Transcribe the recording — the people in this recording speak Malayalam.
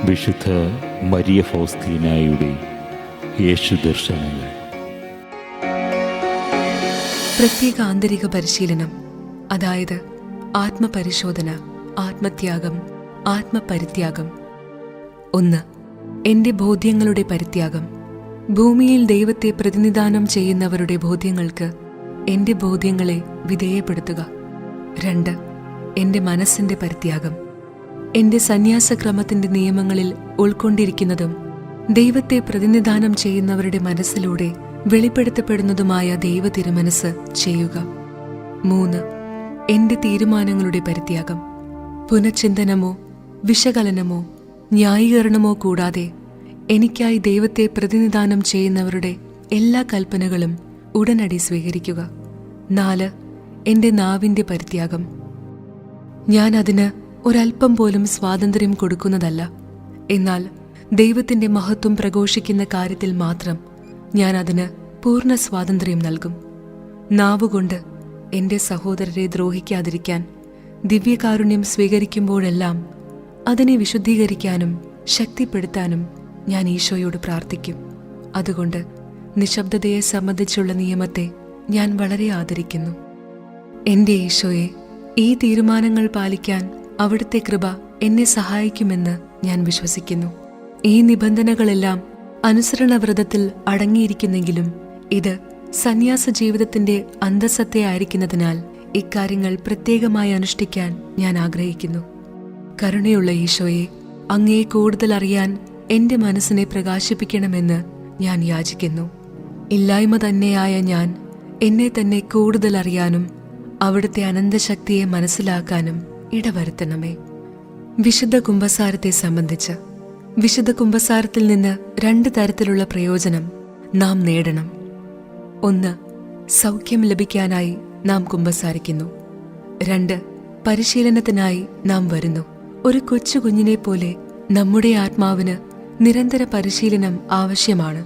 വിശുദ്ധ മരിയ ഫൗസ്തീനായുടെ യേശു ദർശനങ്ങൾ. പ്രത്യേക ആന്തരിക പരിശീലനം, അതായത് ആത്മപരിശോധന, ആത്മത്യാഗം, ആത്മപരിത്യാഗം. 1. എൻ്റെ ബോധ്യങ്ങളുടെ പരിത്യാഗം. ഭൂമിയിൽ ദൈവത്തെ പ്രതിനിധാനം ചെയ്യുന്നവരുടെ ബോധ്യങ്ങൾക്ക് എൻ്റെ ബോധ്യങ്ങളെ വിധേയപ്പെടുത്തുക. 2. എൻ്റെ മനസ്സിൻ്റെ പരിത്യാഗം. എൻ്റെ സന്യാസക്രമത്തിൻ്റെ നിയമങ്ങളിൽ ഉൾക്കൊണ്ടിരിക്കുന്നതും ദൈവത്തെ പ്രതിനിധാനം ചെയ്യുന്നവരുടെ മനസ്സിലൂടെ വെളിപ്പെടുത്തപ്പെടുന്നതുമായ ദൈവ തിരുമനസ് ചെയ്യുക. 3. എൻ്റെ തീരുമാനങ്ങളുടെ പരിത്യാഗം. പുനഃചിന്തനമോ വിശകലനമോ ന്യായീകരണമോ കൂടാതെ എനിക്കായി ദൈവത്തെ പ്രതിനിധാനം ചെയ്യുന്നവരുടെ എല്ലാ കൽപ്പനകളും ഉടനടി സ്വീകരിക്കുക. 4. എൻ്റെ നാവിൻ്റെ പരിത്യാഗം. ഞാൻ അതിന് ഒരൽപ്പം പോലും സ്വാതന്ത്ര്യം കൊടുക്കുന്നതല്ല. എന്നാൽ ദൈവത്തിൻ്റെ മഹത്വം പ്രഘോഷിക്കുന്ന കാര്യത്തിൽ മാത്രം ഞാൻ അതിന് പൂർണ്ണ സ്വാതന്ത്ര്യം നൽകും. നാവുകൊണ്ട് എൻ്റെ സഹോദരരെ ദ്രോഹിക്കാതിരിക്കാൻ ദിവ്യകാരുണ്യം സ്വീകരിക്കുമ്പോഴെല്ലാം അതിനെ വിശുദ്ധീകരിക്കാനും ശക്തിപ്പെടുത്താനും ഞാൻ ഈശോയോട് പ്രാർത്ഥിക്കും. അതുകൊണ്ട് നിശബ്ദതയെ സംബന്ധിച്ചുള്ള നിയമത്തെ ഞാൻ വളരെ ആദരിക്കുന്നു. എൻ്റെ ഈശോയെ, ഈ തീരുമാനങ്ങൾ പാലിക്കാൻ അവിടുത്തെ കൃപ എന്നെ സഹായിക്കുമെന്ന് ഞാൻ വിശ്വസിക്കുന്നു. ഈ നിബന്ധനകളെല്ലാം അനുസരണവ്രതത്തിൽ അടങ്ങിയിരിക്കുന്നെങ്കിലും ഇത് സന്യാസ ജീവിതത്തിന്റെ അന്തസത്തയായിരിക്കുന്നതിനാൽ ഇക്കാര്യങ്ങൾ പ്രത്യേകമായി അനുഷ്ഠിക്കാൻ ഞാൻ ആഗ്രഹിക്കുന്നു. കരുണയുള്ള ഈശോയെ, അങ്ങയെ കൂടുതൽ അറിയാൻ എൻ്റെ മനസ്സിനെ പ്രകാശിപ്പിക്കണമെന്ന് ഞാൻ യാചിക്കുന്നു. ഇല്ലായ്മ തന്നെയായ ഞാൻ എന്നെ തന്നെ കൂടുതൽ അറിയാനും അവിടുത്തെ അനന്തശക്തിയെ മനസ്സിലാക്കാനും ഇടവരുത്തണമേ. വിശുദ്ധ കുമ്പസാരത്തെ സംബന്ധിച്ച് വിശുദ്ധ കുമ്പസാരത്തിൽ നിന്ന് 2 തരത്തിലുള്ള പ്രയോജനം നാം നേടണം. 1. സൗഖ്യം ലഭിക്കാനായി നാം കുമ്പസാരിക്കുന്നു. 2. പരിശീലനത്തിനായി നാം വരുന്നു. ഒരു കൊച്ചു കുഞ്ഞിനെ പോലെ നമ്മുടെ ആത്മാവിന് നിരന്തര പരിശീലനം ആവശ്യമാണ്.